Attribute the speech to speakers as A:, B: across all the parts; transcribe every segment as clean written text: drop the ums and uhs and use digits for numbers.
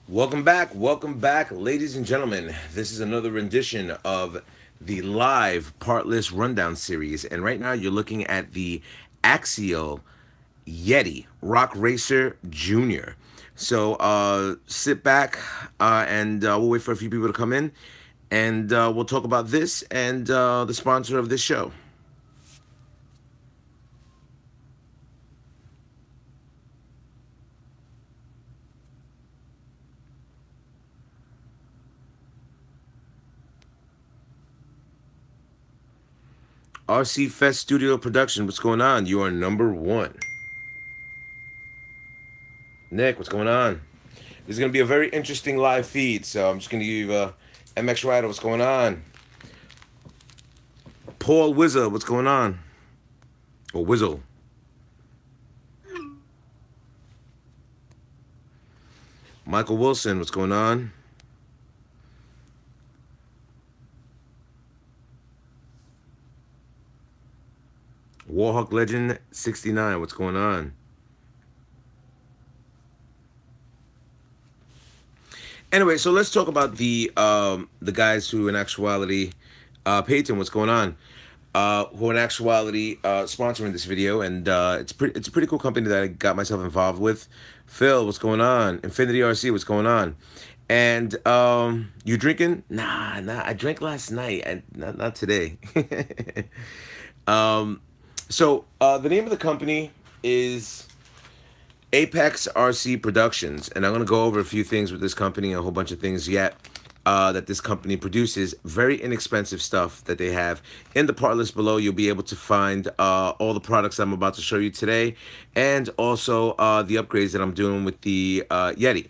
A: Welcome back, ladies and gentlemen. This is another rendition of the live partless rundown series, and right now you're looking at the Axial Yeti Rock Racer Jr. So sit back and we'll wait for a few people to come in, and we'll talk about this and the sponsor of this show. RC Fest Studio Production, what's going on? You are number one. Nick, what's going on? This is going to be a very interesting live feed, so I'm just going to give MX Rider, what's going on? Paul Wizard, what's going on? Or Wizzle. Michael Wilson, what's going on? Warhawk Legend 69, what's going on? Anyway, so let's talk about the guys who in actuality Peyton, what's going on? Who in actuality sponsoring this video, and it's a pretty cool company that I got myself involved with. Phil, what's going on? Infinity RC, what's going on? And you drinking? Nah, I drank last night, and not today. So the name of the company is Apex RC Productions, and I'm going to go over a few things with this company, a whole bunch of things yet that this company produces. Very inexpensive stuff that they have. In the part list below, you'll be able to find all the products I'm about to show you today, and also the upgrades that I'm doing with the Yeti.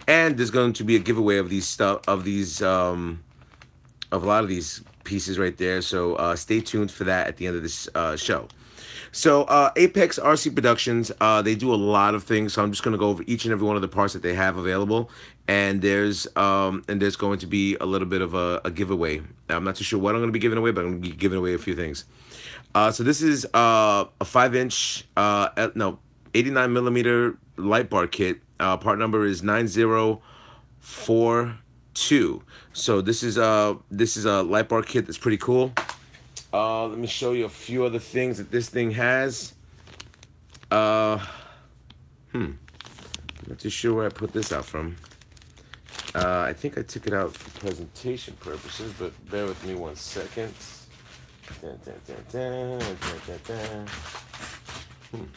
A: And there's going to be a giveaway of these stuff, of a lot of these pieces right there. So stay tuned for that at the end of this show. So Apex RC Productions, they do a lot of things. So I'm just going to go over each and every one of the parts that they have available. And there's going to be a little bit of a giveaway. I'm not too sure what I'm going to be giving away, but I'm going to be giving away a few things. So this is a 5-inch, no, 89 millimeter light bar kit. Part number is 9042. So this is a light bar kit that's pretty cool. Let me show you a few other things that this thing has. I'm not too sure where I put this out from. I think I took it out for presentation purposes, but bear with me 1 second. Dun, dun, dun, dun, dun, dun, dun.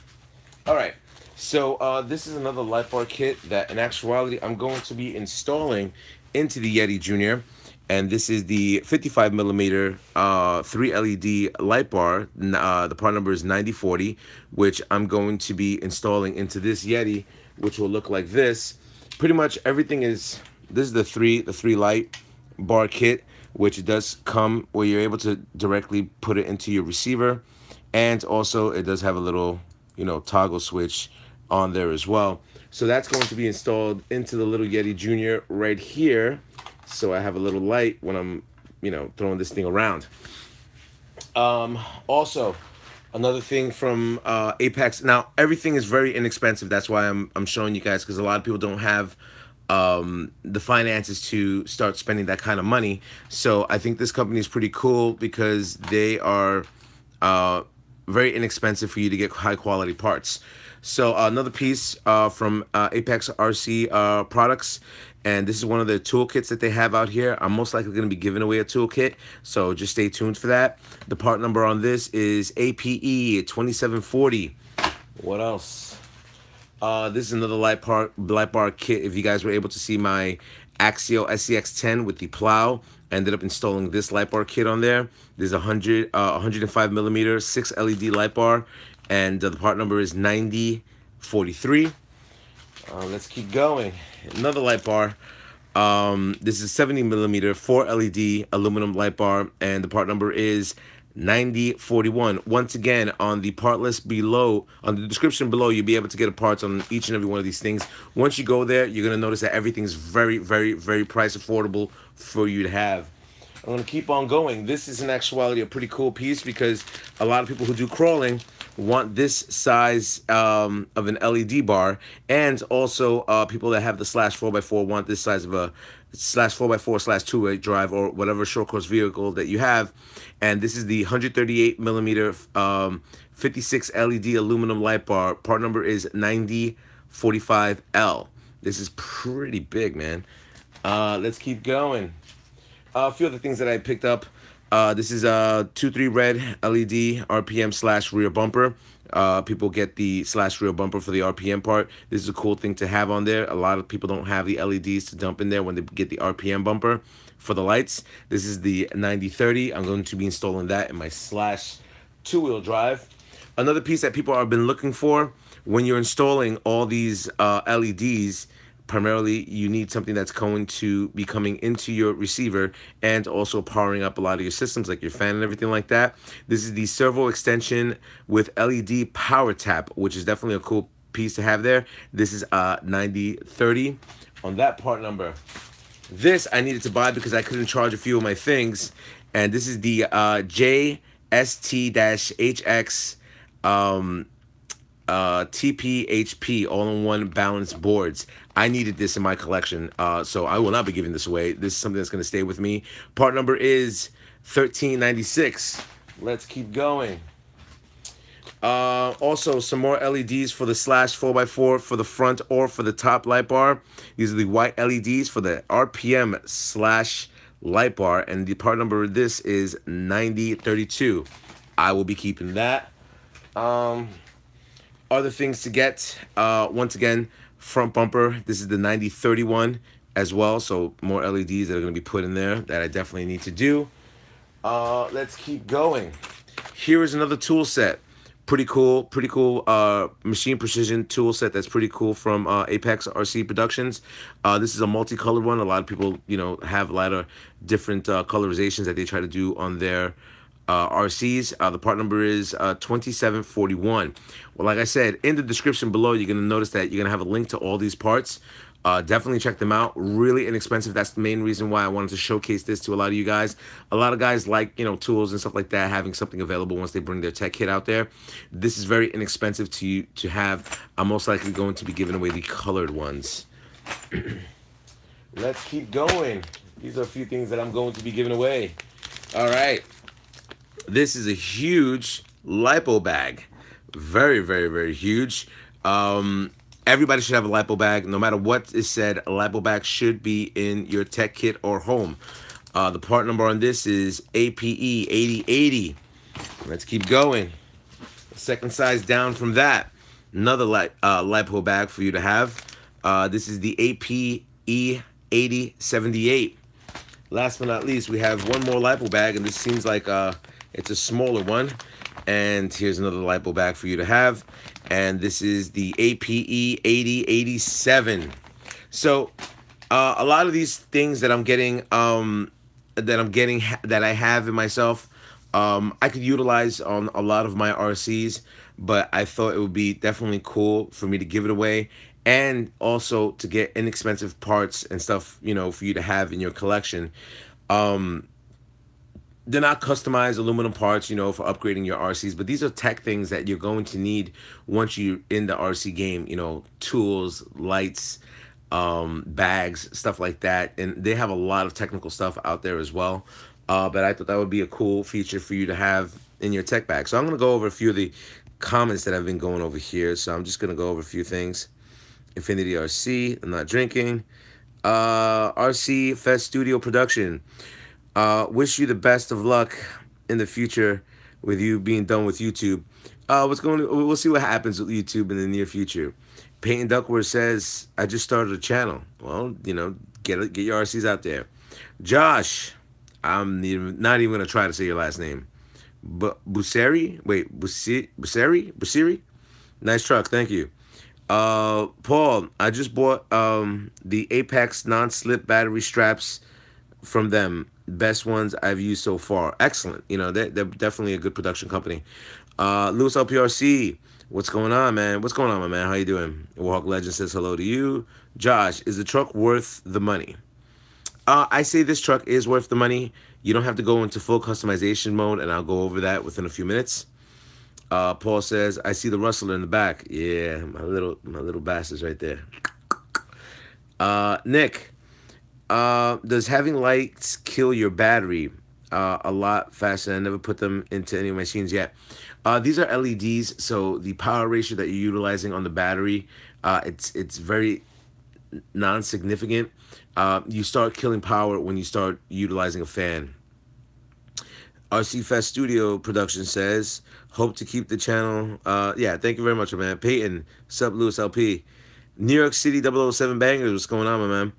A: All right. So this is another light bar kit that in actuality I'm going to be installing into the Yeti Jr. And this is the 55 millimeter 3 LED light bar. The part number is 9040, which I'm going to be installing into this Yeti, which will look like this. Pretty much everything is, this is the three light bar kit, which does come where you're able to directly put it into your receiver. And also it does have a little, toggle switch on there as well. So that's going to be installed into the little Yeti Jr. right here. So I have a little light when I'm, throwing this thing around. Also, another thing from Apex. Now, everything is very inexpensive. That's why I'm showing you guys, because a lot of people don't have the finances to start spending that kind of money. So I think this company is pretty cool because they are very inexpensive for you to get high quality parts. So another piece from Apex RC products, and this is one of the toolkits that they have out here. I'm most likely going to be giving away a toolkit, so just stay tuned for that. The part number on this is APE 2740. What else? This is another light bar kit. If you guys were able to see my Axial SCX10 with the plow, I ended up installing this light bar kit on there. There's 105 millimeter 6 LED light bar, and the part number is 9043. Let's keep going. Another light bar. This is 70 millimeter 4 LED aluminum light bar, and the part number is 9041. Once again, on the part list below, on the description below, you'll be able to get a parts on each and every one of these things. Once you go there, you're going to notice that everything is very, very, very price affordable for you to have. I'm gonna keep on going. This is in actuality a pretty cool piece because a lot of people who do crawling want this size of an LED bar, and also people that have the slash 4x4 want this size of a slash 4x4 slash two-way drive or whatever short course vehicle that you have. And this is the 138 millimeter 56 LED aluminum light bar. Part number is 9045L. This is pretty big, man. Let's keep going. A few other things that I picked up. This is a 2-3 red LED RPM slash rear bumper. People get the slash rear bumper for the RPM part. This is a cool thing to have on there. A lot of people don't have the LEDs to dump in there when they get the RPM bumper for the lights. This is the 9030. I'm going to be installing that in my slash two-wheel drive. Another piece that people have been looking for when you're installing all these LEDs, primarily you need something that's going to be coming into your receiver and also powering up a lot of your systems like your fan and everything like that. This is the servo extension with LED power tap, which is definitely a cool piece to have there. This is 9030 on that part number. This I needed to buy because I couldn't charge a few of my things, and this is the JST-HX TPHP all-in-one balance boards. I needed this in my collection, so I will not be giving this away. This is something that's going to stay with me. Part number is 1396. Let's keep going. Also, some more LEDs for the slash 4x4 for the front or for the top light bar. These are the white LEDs for the RPM slash light bar, and the part number of this is 9032. I will be keeping that. Other things to get, once again, front bumper. This is the 9031 as well, so more LEDs that are going to be put in there that I definitely need to do. Let's keep going. Here is another tool set. Pretty cool machine precision tool set that's pretty cool from Apex RC Productions. This is a multicolored one. A lot of people, have a lot of different colorizations that they try to do on their RCs. The part number is 2741. Well, like I said, in the description below, you're going to notice that you're going to have a link to all these parts. Definitely check them out. Really inexpensive. That's the main reason why I wanted to showcase this to a lot of you guys. A lot of guys like, tools and stuff like that, having something available once they bring their tech kit out there. This is very inexpensive to have. I'm most likely going to be giving away the colored ones. Let's keep going. These are a few things that I'm going to be giving away. All right. This is a huge lipo bag. Very, very, very huge. Everybody should have a lipo bag. No matter what is said, a lipo bag should be in your tech kit or home. The part number on this is APE 8080. Let's keep going. Second size down from that, another lipo bag for you to have. This is the APE 8078. Last but not least, we have one more lipo bag, and this seems like it's a smaller one. And here's another lipo bag for you to have. And this is the APE 8087. So a lot of these things that I'm getting, that I have in myself, I could utilize on a lot of my RCs, but I thought it would be definitely cool for me to give it away, and also to get inexpensive parts and stuff, for you to have in your collection. They're not customized aluminum parts, for upgrading your RCs, but these are tech things that you're going to need once you're in the RC game, tools, lights, bags, stuff like that. And they have a lot of technical stuff out there as well. But I thought that would be a cool feature for you to have in your tech bag. So I'm going to go over a few of the comments that I've been going over here. So I'm just going to go over a few things. Infinity RC, I'm not drinking. RC Fest Studio Production. Wish you the best of luck in the future with you being done with YouTube. We'll see what happens with YouTube in the near future. Peyton Duckworth says, I just started a channel. Well, get your RCs out there. Josh, I'm not even going to try to say your last name. But Buseri? Wait, Buseri? Nice truck, thank you. Paul, I just bought the Apex non-slip battery straps from them. Best ones I've used so far. Excellent. They're definitely a good production company. Lewis LPRC, what's going on, man? What's going on, my man? How you doing? Warhawk Legend says hello to you. Josh, is the truck worth the money? I say this truck is worth the money. You don't have to go into full customization mode, and I'll go over that within a few minutes. Paul says, "I see the rustler in the back." Yeah, my little bastards right there. Nick, does having lights kill your battery? A lot faster. I never put them into any of my machines yet. These are LEDs, so the power ratio that you're utilizing on the battery, it's very non-significant. You start killing power when you start utilizing a fan. RC Fest Studio Production says, hope to keep the channel. Yeah, thank you very much, man. Peyton, sub Lewis LP. New York City 007 Bangers, what's going on, my man?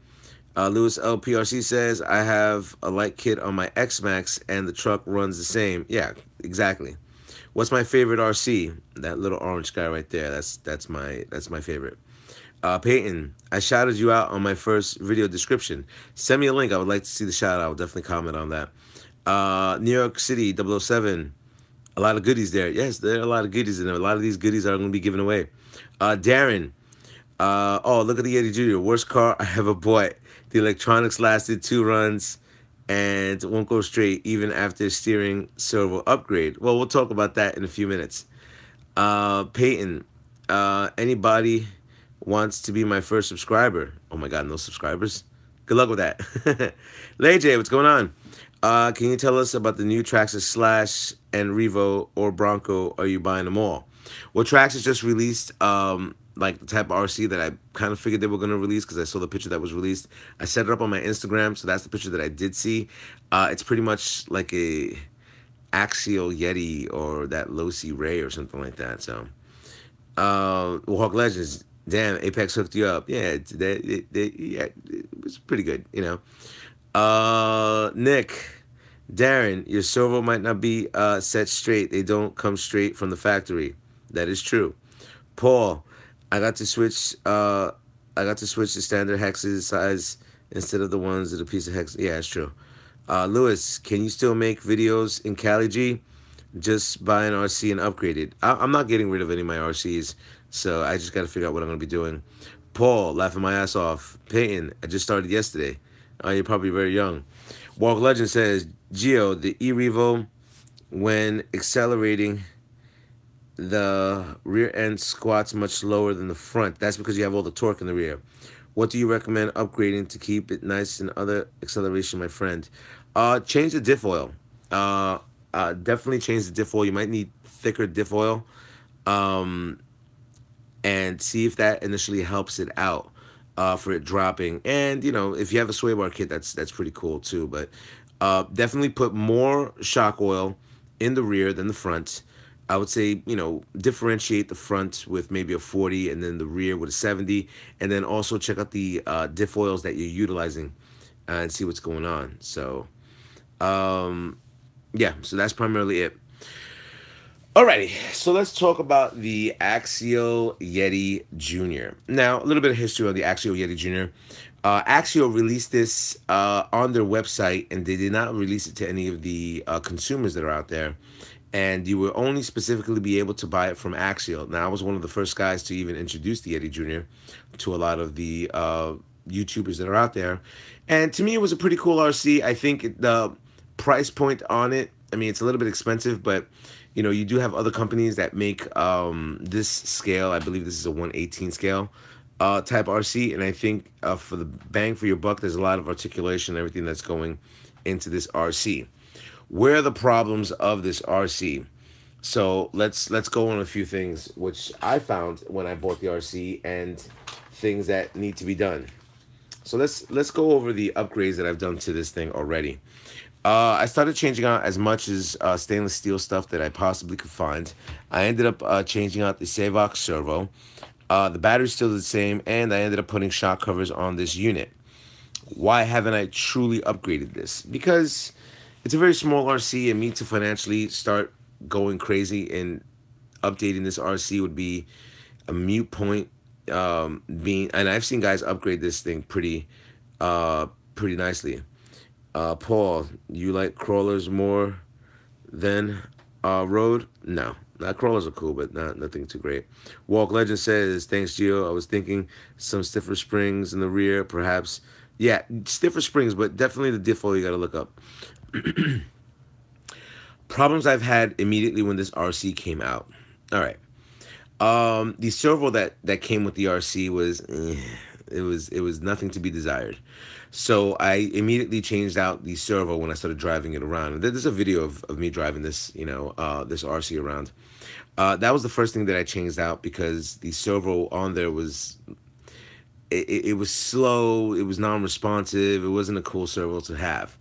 A: Lewis LPRC says, I have a light kit on my X Max and the truck runs the same. Yeah, exactly. What's my favorite RC? That little orange guy right there. That's my favorite. Peyton, I shouted you out on my first video description. Send me a link. I would like to see the shout out. I'll definitely comment on that. New York City 007. A lot of goodies there. Yes, there are a lot of goodies in there. A lot of these goodies are going to be given away. Darren, oh, look at the Yeti Jr. Worst car I ever bought. The electronics lasted 2 runs and won't go straight even after steering servo upgrade. Well, we'll talk about that in a few minutes. Peyton, anybody wants to be my first subscriber? Oh my God, no subscribers? Good luck with that. Lay J, what's going on? Can you tell us about the new Traxxas Slash and Revo or Bronco? Are you buying them all? Well, Traxxas just released like the type of RC that I kind of figured they were going to release because I saw the picture that was released. I set it up on my Instagram, so that's the picture that I did see. It's pretty much like a Axial Yeti or that Low C Ray or something like that. So, Hawk Legends, damn, Apex hooked you up. Yeah, yeah, it was pretty good, you know. Nick, Darren, your servo might not be set straight. They don't come straight from the factory. That is true. Paul, I got to switch. I got to switch the standard hexes size instead of the ones that a piece of hex. Yeah, it's true. Lewis, can you still make videos in Cali G? Just buy an RC and upgrade it. I'm not getting rid of any of my RCs, so I just got to figure out what I'm going to be doing. Paul, laughing my ass off. Peyton, I just started yesterday. You're probably very young. Walk Legend says, Geo, the E-Revo, when accelerating, the rear end squats much lower than the front. That's because you have all the torque in the rear. What do you recommend upgrading to keep it nice and other acceleration, my friend? Change the diff oil. Definitely change the diff oil. You might need thicker diff oil. Um, and see if that initially helps it out for it dropping. And you know, if you have a sway bar kit, that's pretty cool too. But definitely put more shock oil in the rear than the front. I would say, you know, differentiate the front with maybe a 40 and then the rear with a 70. And then also check out the diff oils that you're utilizing and see what's going on. So, yeah, so that's primarily it. Alrighty, so let's talk about the Axial Yeti Jr. Now, a little bit of history on the Axial Yeti Jr. Axial released this on their website, and they did not release it to any of the consumers that are out there. And you will only specifically be able to buy it from Axial. Now, I was one of the first guys to even introduce the Yeti Jr. to a lot of the YouTubers that are out there. And to me, it was a pretty cool RC. I think the price point on it, I mean, it's a little bit expensive, but you know, you do have other companies that make this scale. I believe this is a 118 scale type RC, and I think for the bang for your buck, there's a lot of articulation and everything that's going into this RC. Where are the problems of this RC? So let's go on a few things which I found when I bought the RC and things that need to be done. So let's go over the upgrades that I've done to this thing already. I started changing out as much as stainless steel stuff that I possibly could find. I ended up changing out the Savox servo. The battery's still the same, and I ended up putting shock covers on this unit. Why haven't I truly upgraded this? Because it's a very small RC, and me to financially start going crazy and updating this RC would be a mute point. And I've seen guys upgrade this thing pretty nicely. Paul, you like crawlers more than road? No, not crawlers are cool, but nothing too great. Walk Legend says, thanks Gio. I was thinking some stiffer springs in the rear, perhaps Yeah, stiffer springs, but definitely the default you got to look up. Problems I've had immediately when this RC came out. All right. The servo that came with the RC was it was nothing to be desired. So I immediately changed out the servo when I started driving it around. There's a video of me driving this, this RC around. That was the first thing that I changed out because the servo on there was it was slow, it was non-responsive, it wasn't a cool servo to have.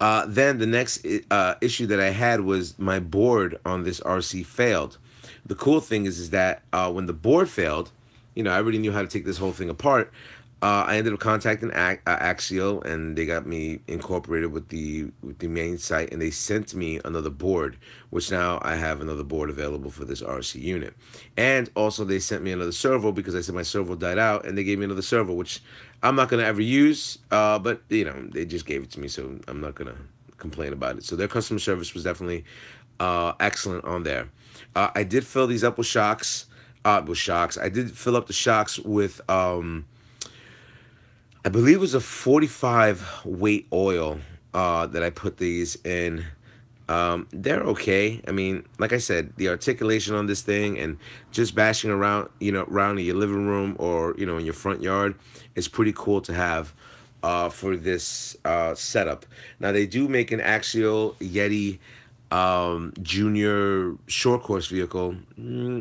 A: Then the next issue that I had was my board on this RC failed. The cool thing is that when the board failed, I already knew how to take this whole thing apart. I ended up contacting Axial, and they got me incorporated with the main site, and they sent me another board, which now I have another board available for this RC unit. And also they sent me another servo because I said my servo died out, and they gave me another servo, which I'm not gonna ever use. But they just gave it to me, so I'm not gonna complain about it. So their customer service was definitely excellent on there. I did fill these up with shocks. With shocks, I did fill up the shocks with I believe it was a 45 weight oil that I put these in. They're okay. I mean, like I said, the articulation on this thing and just bashing around, around in your living room or, in your front yard is pretty cool to have for this setup. Now, they do make an Axial Yeti Junior short course vehicle.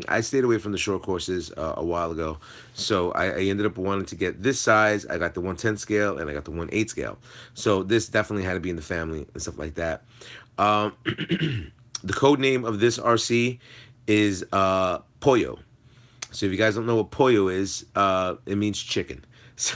A: I stayed away from the short courses a while ago, so I ended up wanting to get this size. I got the 110 scale and I got the 1/8 scale. So this definitely had to be in the family and stuff like that. Um, the code name of this RC is Pollo. So if you guys don't know what pollo is, it means chicken. So,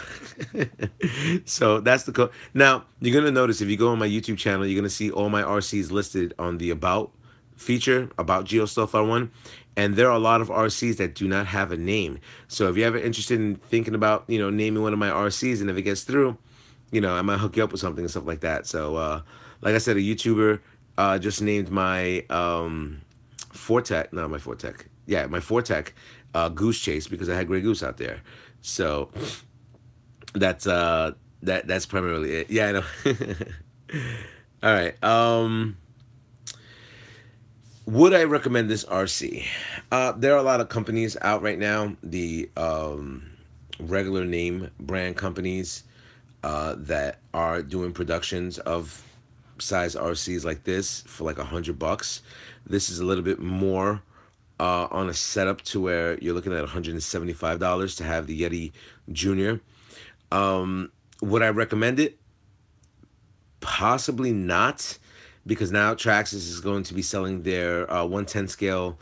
A: so that's the code. Now you're gonna notice if you go on my YouTube channel, you're gonna see all my RCs listed on the about feature, about GeoStealth R1, and there are a lot of RCs that do not have a name. So if you're ever interested in thinking about naming one of my RCs, and if it gets through, I might hook you up with something and stuff like that. So like I said, a YouTuber just named my Fortec, not my Fortec, yeah, my Fortec Goose Chase because I had Grey Goose out there. So that's primarily it. Yeah, I know. All right. Would I recommend this RC? There are a lot of companies out right now. The regular name brand companies that are doing productions of size RCs like this for like $100. This is a little bit more on a setup to where you're looking at $175 to have the Yeti Junior. Would I recommend it? Possibly not, because now Traxxas is going to be selling their 110 scale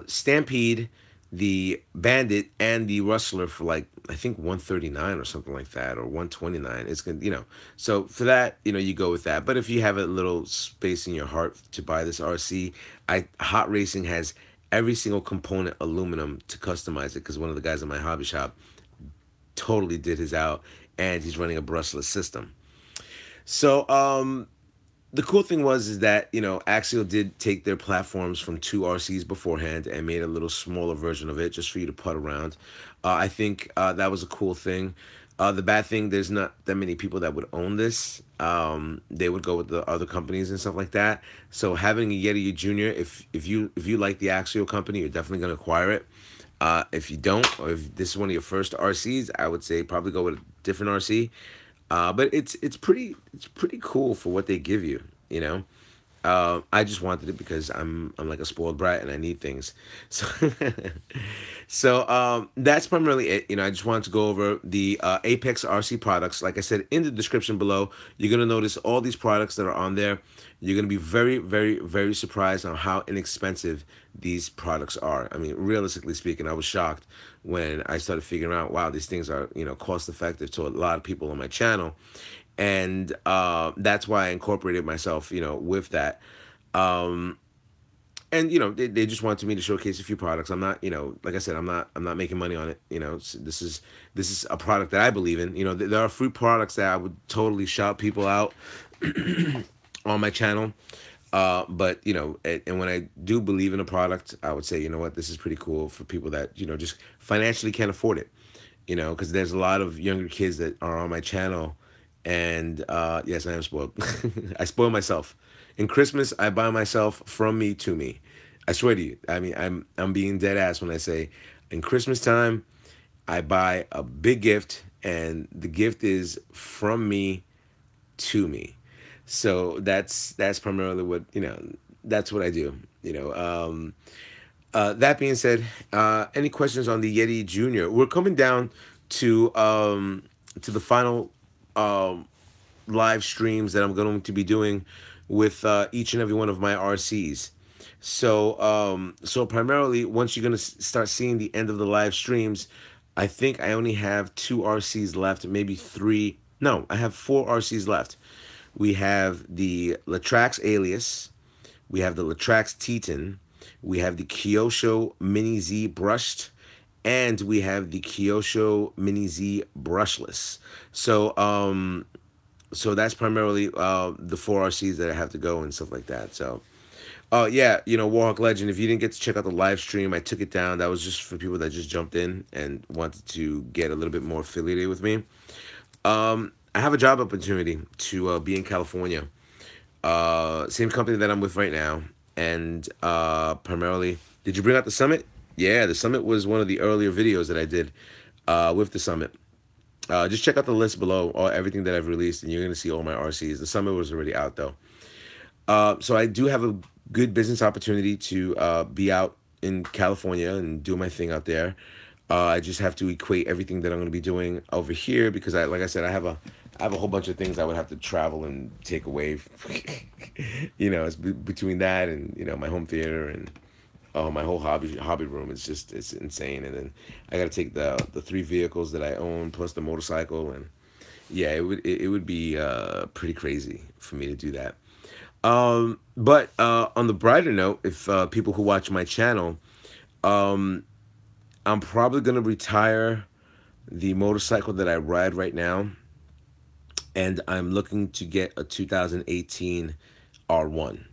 A: Stampede, the Bandit, and the Rustler for like I think 139 or something like that, or 129. It's gonna, So for that, you go with that. But if you have a little space in your heart to buy this RC, Hot Racing has every single component aluminum to customize it because one of the guys in my hobby shop totally did his out, and he's running a brushless system. So the cool thing was is that Axial did take their platforms from two RCs beforehand and made a little smaller version of it just for you to putt around. I think that was a cool thing. The bad thing, there's not that many people that would own this. They would go with the other companies and stuff like that. So having a Yeti Junior, if you like the Axial company, you're definitely gonna acquire it. If you don't, or if this is one of your first RCs, I would say probably go with a different RC. But it's pretty cool for what they give you, you know. I just wanted it because I'm like a spoiled brat and I need things. So that's primarily it. I just wanted to go over the Apex RC products. Like I said, in the description below, you're gonna notice all these products that are on there. You're gonna be very, very, very surprised on how inexpensive these products are. I mean, realistically speaking, I was shocked when I started figuring out, wow, these things are cost effective to a lot of people on my channel, and that's why I incorporated myself, with that. Um, and they just wanted me to showcase a few products. I'm not, like I said, I'm not making money on it. This is a product that I believe in. There are fruit products that I would totally shout people out on my channel. But and when I do believe in a product, I would say, this is pretty cool for people that just financially can't afford it. because there's a lot of younger kids that are on my channel, and yes, I am spoiled. I spoil myself. In Christmas, I buy myself from me to me. I swear to you. I mean, I'm being dead ass when I say, in Christmas time, I buy a big gift, and the gift is from me to me. So that's primarily what That's what I do. That being said, any questions on the Yeti Jr.? We're coming down to the final um, live streams that I'm going to be doing with each and every one of my RCs. So primarily, once you're gonna start seeing the end of the live streams, I think I only have two RCs left, maybe three. No, I have four RCs left. We have the Latrax Alias, we have the Latrax Teton, we have the Kyosho Mini Z brushed, and we have the Kyosho Mini Z brushless. So that's primarily the four RCs that I have to go and stuff like that. So oh yeah, Warhawk Legend. If you didn't get to check out the live stream, I took it down. That was just for people that just jumped in and wanted to get a little bit more affiliated with me. I have a job opportunity to be in California. Same company that I'm with right now, and primarily. Did you bring out the summit? Yeah, the summit was one of the earlier videos that I did with the summit. Just check out the list below, all everything that I've released, and you're gonna see all my RCs. The summit was already out though. So I do have a good business opportunity to be out in California and do my thing out there. I just have to equate everything that I'm going to be doing over here because like I said, I have a whole bunch of things I would have to travel and take away. It's between that and my home theater and my whole hobby room. It's insane. And then I got to take the three vehicles that I own plus the motorcycle, and yeah, it would be pretty crazy for me to do that. But on the brighter note, if people who watch my channel, I'm probably gonna retire the motorcycle that I ride right now, and I'm looking to get a 2018 R1.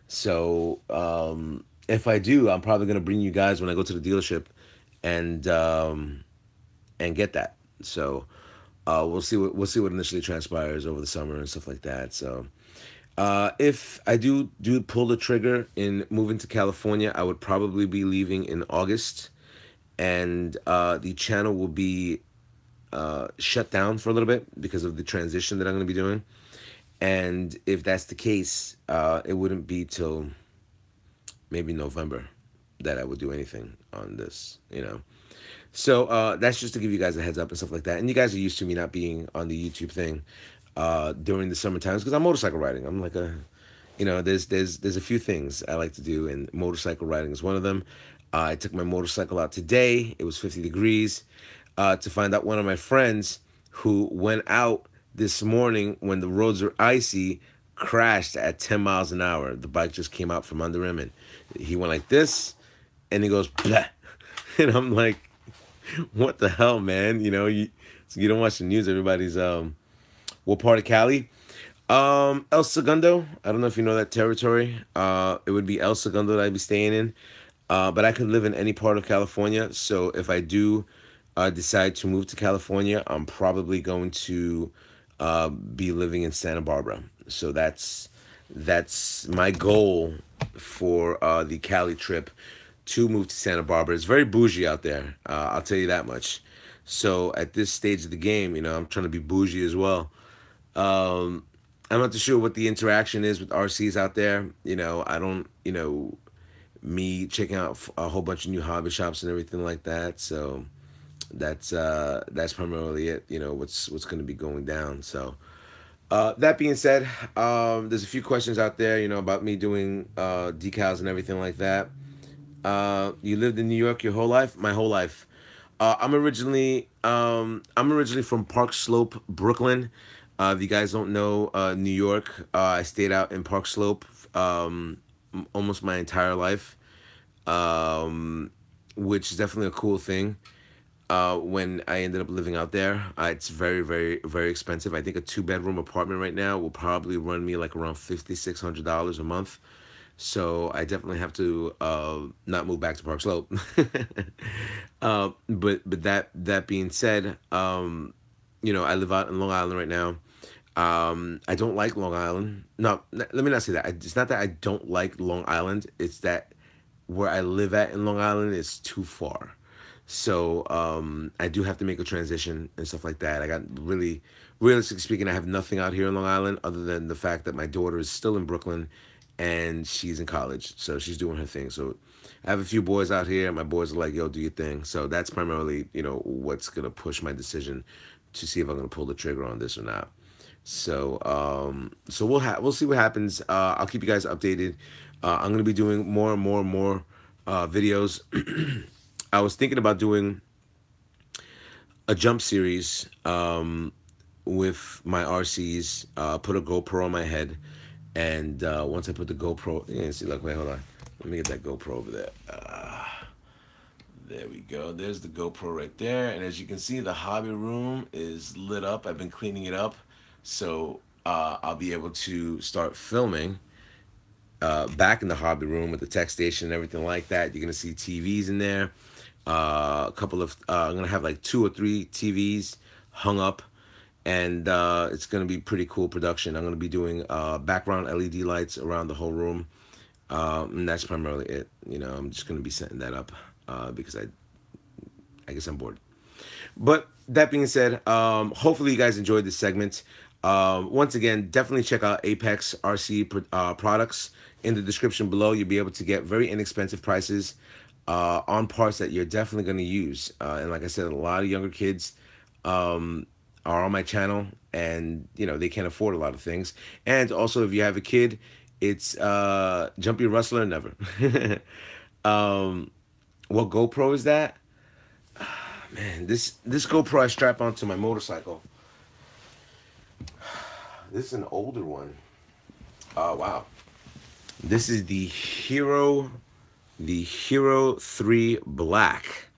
A: So if I do, I'm probably gonna bring you guys when I go to the dealership, and get that. So we'll see what initially transpires over the summer and stuff like that. So. If I do pull the trigger in moving to California, I would probably be leaving in August, and the channel will be shut down for a little bit because of the transition that I'm going to be doing. And if that's the case, it wouldn't be till maybe November that I would do anything on this. So that's just to give you guys a heads up and stuff like that. And you guys are used to me not being on the YouTube thing during the summer times because I'm motorcycle riding. I'm like there's a few things I like to do, and motorcycle riding is one of them. I took my motorcycle out today. It was 50 degrees to find out one of my friends who went out this morning when the roads were icy, crashed at 10 miles an hour. The bike just came out from under him, and he went like this, and he goes, blah. And I'm like, what the hell, man? You don't watch the news. Everybody's what part of Cali? El Segundo. I don't know if you know that territory. It would be El Segundo that I'd be staying in. But I could live in any part of California. So if I do decide to move to California, I'm probably going to be living in Santa Barbara. So that's my goal for the Cali trip, to move to Santa Barbara. It's very bougie out there. I'll tell you that much. So at this stage of the game, I'm trying to be bougie as well. Um, I'm not too sure what the interaction is with RCs out there. I don't, me checking out a whole bunch of new hobby shops and everything like that. So that's primarily it. What's going to be going down. So that being said, there's a few questions out there, about me doing decals and everything like that. You lived in New York your whole life? My whole life. I'm originally from Park Slope, Brooklyn. If you guys don't know New York, I stayed out in Park Slope almost my entire life, which is definitely a cool thing. When I ended up living out there, it's very, very, very expensive. I think a two-bedroom apartment right now will probably run me like around $5,600 a month. so I definitely have to not move back to Park Slope. But that being said, I live out in Long Island right now. I don't like Long Island. No, let me not say that. It's not that I don't like Long Island. It's that where I live at in Long Island is too far. So I do have to make a transition and stuff like that. I got really, realistically speaking, I have nothing out here in Long Island other than the fact that my daughter is still in Brooklyn and she's in college. So she's doing her thing. So I have a few boys out here. My boys are like, yo, do your thing. So that's primarily, what's going to push my decision to see if I'm going to pull the trigger on this or not. So we'll see what happens. I'll keep you guys updated. I'm gonna be doing more and more and more videos. I was thinking about doing a jump series with my RCs. Put a GoPro on my head, and once I put the GoPro, see, look, wait, hold on. Let me get that GoPro over there. There we go. There's the GoPro right there. And as you can see, the hobby room is lit up. I've been cleaning it up. So I'll be able to start filming back in the hobby room with the tech station and everything like that. You're going to see TVs in there. A couple of, I'm going to have like 2 or 3 TVs hung up. And it's going to be pretty cool production. I'm going to be doing background LED lights around the whole room. And that's primarily it. I'm just going to be setting that up because I guess I'm bored. But that being said, hopefully you guys enjoyed this segment. Once again, definitely check out Apex RC products in the description below. You'll be able to get very inexpensive prices on parts that you're definitely going to use. And like I said, a lot of younger kids are on my channel, and they can't afford a lot of things. And also, if you have a kid, it's Jumpy Rustler never. What GoPro is that? Man, this GoPro I strap onto my motorcycle. This is an older one. Oh wow. This is the Hero 3 Black.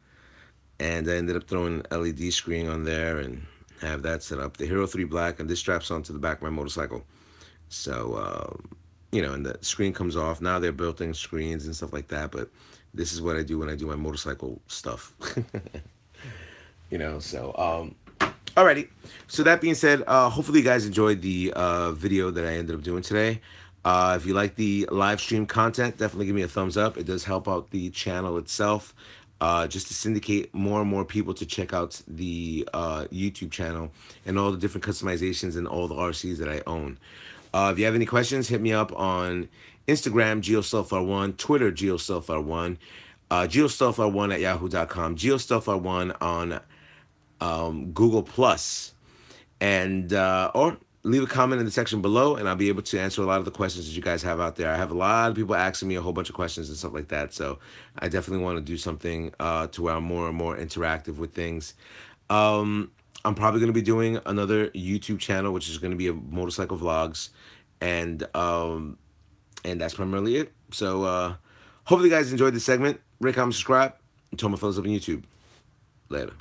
A: And I ended up throwing an LED screen on there and have that set up. The Hero 3 Black, and this straps onto the back of my motorcycle. So, and the screen comes off. Now they're built-in screens and stuff like that, but this is what I do when I do my motorcycle stuff. So, alrighty. So that being said, hopefully you guys enjoyed the video that I ended up doing today. If you like the live stream content, definitely give me a thumbs up. It does help out the channel itself. Just to syndicate more and more people to check out the YouTube channel and all the different customizations and all the RCs that I own. If you have any questions, hit me up on Instagram, GeoStealthR1, Twitter, GeoStealthR1, GeoStealthR1 at yahoo.com, GeoStealthR1 on Google Plus, and or leave a comment in the section below, and I'll be able to answer a lot of the questions that you guys have out there. I have a lot of people asking me a whole bunch of questions and stuff like that, so I definitely want to do something to where I'm more and more interactive with things. I'm probably going to be doing another YouTube channel, which is going to be a motorcycle vlogs, and that's primarily it. So hopefully you guys enjoyed this segment. Rate, comment, subscribe, and tell my fellas up on YouTube. Later.